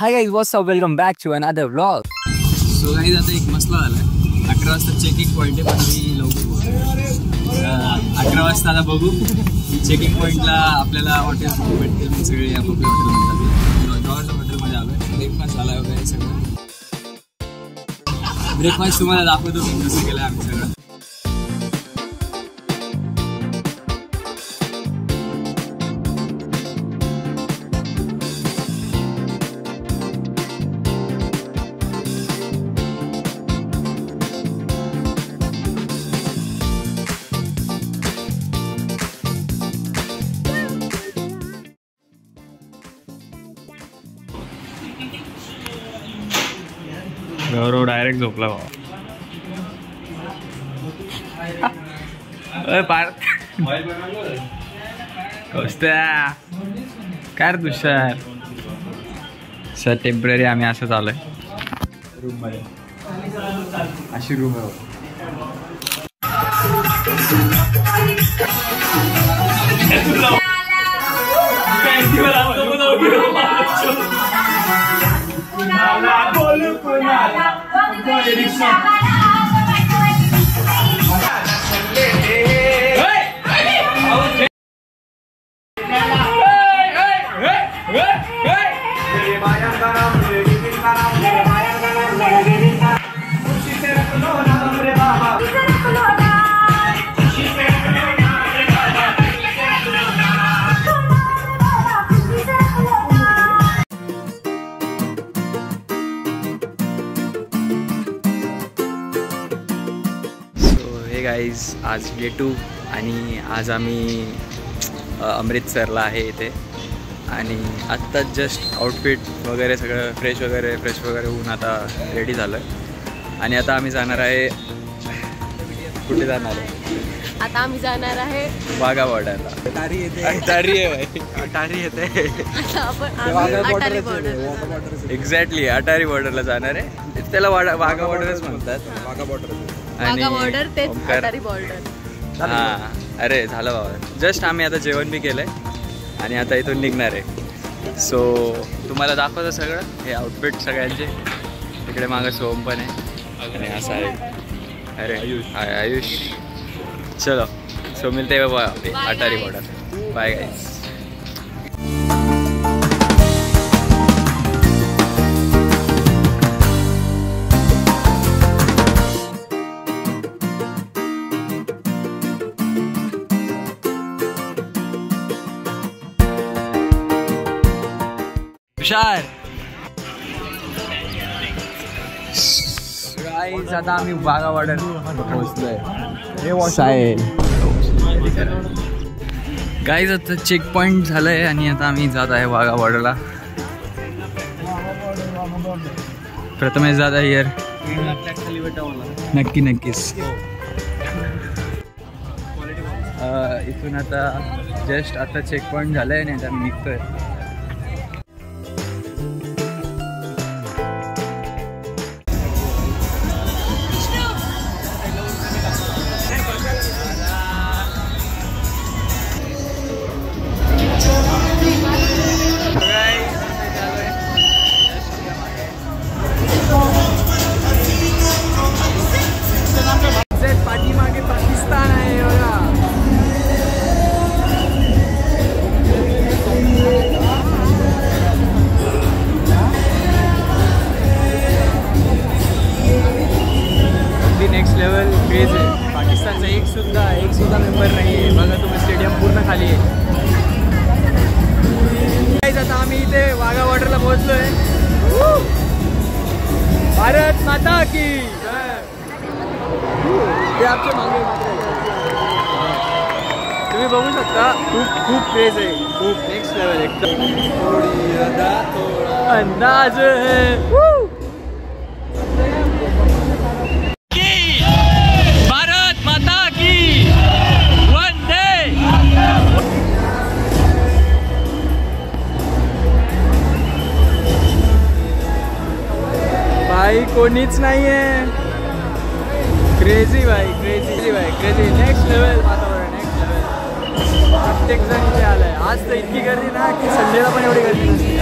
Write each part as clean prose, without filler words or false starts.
Hi guys, what's up? Welcome back to another vlog. So guys, आता एक मसला झाला आहे. 11 वाजता चेकिंग पॉईंट आहे, पण मी लवकर 11 वाजता आता बघू. चेकिंग पॉईंटला आपल्याला हॉटेल भेटतील, सगळे आपापल्या हॉटेलमध्ये जॉर्ज हॉटेलमध्ये आलो आहे. ब्रेकफास्ट झाला आहे वगैरे सगळं. ब्रेकफास्ट तुम्हाला दाखवतो मी कसं केलं आम्ही सगळं. गौरव डायरेक्ट झोपला बाबा. काय रे तुषार. सर टेम्पररी आम्ही असं आलोय रूम मध्ये. अशी रूम आहे. गाईज, आज डे 2 आणि आज आम्ही अमृतसरला आहे इथे. आणि आत्ताच जस्ट आउटफिट वगैरे सगळं फ्रेश वगैरे होऊन आता रेडी झालं आहे. आणि आता आम्ही जाणार आहे. कुठे जाणार आहे? आता आम्ही जाणार आहे वाघा बॉर्डरला. अटारी येते. एक्झॅक्टली अटारी बॉर्डरला जाणार आहे. त्याला वाघा बॉर्डरच म्हणतात. वाघा बॉर्डर तेच अटारी बॉर्डर. हां, अरे झालं बाबा. जस्ट आम्ही आता जेवण बी केलं आहे आणि आता इथून निघणार आहे. सो तुम्हाला दाखवतं सगळं हे आउटफिट सगळ्यांचे. तिकडे मागं सोम पण आहे आणि असं आहे. अरे आयुष. चलो, सो मिलते बाबा Attari border. Bye guys. Tushar. Guys, आता आम्ही वाघा बॉर्डर पोहोचलोय. गाईज, आता चेक पॉइंट झालंय आणि आता आम्ही जात आहे वाघा बॉर्डरला. प्रथमेश जात आहे हिअर. नक्कीच. इथून आता जस्ट आता चेक पॉइंट झालंय आणि आता आम्ही निघतोय. पाठीमागे पाकिस्तान आहे बघा. नेक्स्ट लेवल क्रेज आहे. पाकिस्तानचा एक सुद्धा मेंबर नाही आहे. बघा तुम्ही, स्टेडियम पूर्ण खाली आहे. आता आम्ही इथे वाघा बॉर्डरला पोहोचलोय. भारत माता की ते आमच्या मागे तुम्ही बघू शकता. खूप क्रेज आहे. खूप नेक्स्ट लेवल एकदम. अंदाज है. भारत माता की वंदे. भाई कोणीच नाहीये. क्रेजी भाई, क्रेजी. नेक्स्ट लेवल वातावरण, नेक्स्ट लेवल. प्रत्येक जण इथे आलाय. आज तर इतकी गर्दी ना की संडेला पण एवढी गर्दी नसते.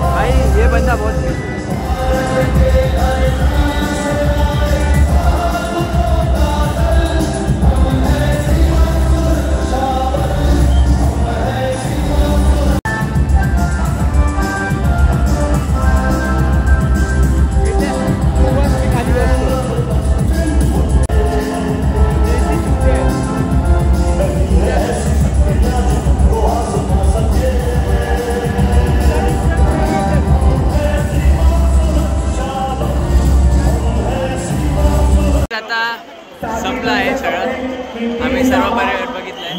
भाई ये बंदा बहुत आता संपला आहे सगळं. आम्ही सर्व पर्यटन बघितलंय.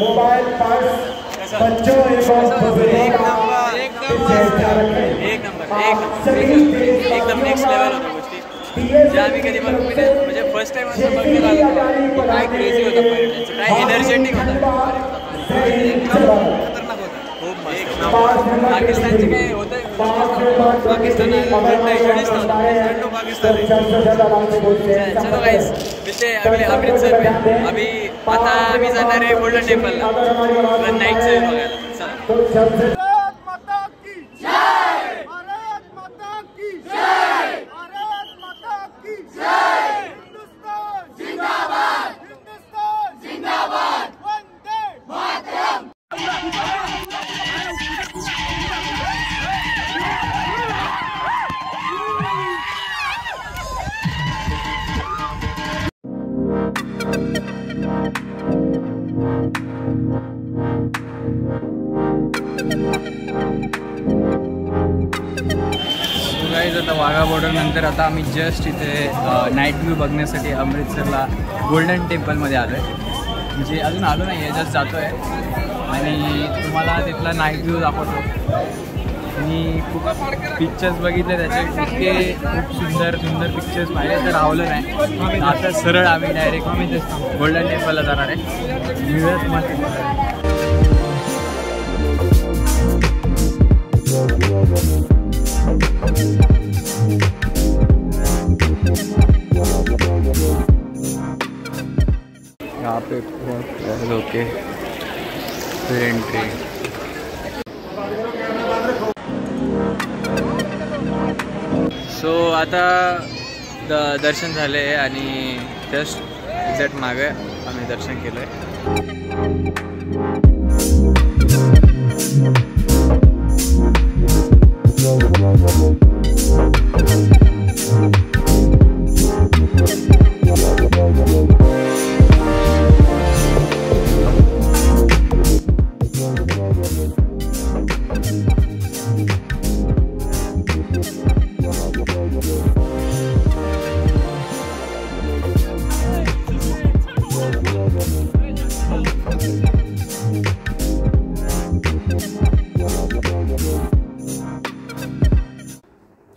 एकदम नेक्स्ट लेवल होत्या गोष्टी ज्या आम्ही कधी म्हणजे फर्स्ट टाइम असं बघण्यात आलो. काय क्रेझी होतं पर्यटनचं, काय एनर्जेटिक होतं, खतरनाक होतं खूप मस्त. पाकिस्तानचे काय होतं पाकिस्तान चलो गाइस मिलते हैं अगले अमृतसर में. अभी आता आम्ही जाणार आहे गोल्डन टेम्पलला नाईट से बघायला. चला. गाईज आता वाघा बॉर्डर नंतर आता आम्ही जस्ट इथे नाईट व्ह्यू बघण्यासाठी अमृतसरला गोल्डन टेम्पलमध्ये आलो आहे. म्हणजे अजून आलो नाही आहे, जस्ट जातो आहे आणि तुम्हाला तिथला नाईट व्ह्यू दाखवतो. मी खूप पिक्चर्स बघितले त्याचे, इतके खूप सुंदर सुंदर पिक्चर्स पाहिले तर रावलं नाही. आता सरळ आम्ही डायरेक्ट गोल्डन टेम्पलला जाणार आहे. मिळत मग यहाँ पे ओके फिर एंट्री. सो आता दर्शन झाले आणि जस्ट एक्झॅक्ट मागे आम्ही दर्शन केलं आहे.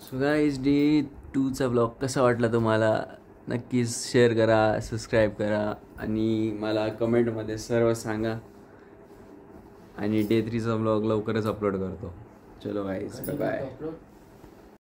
सो गाइस डे 2चा ब्लॉग कसा वाटला तुम्हाला नक्कीच शेअर करा, सबस्क्राईब करा आणि मला कमेंटमध्ये सर्व सांगा. आणि डे 3चा ब्लॉग लवकरच अपलोड करतो. चलो गाइस बाय बाय.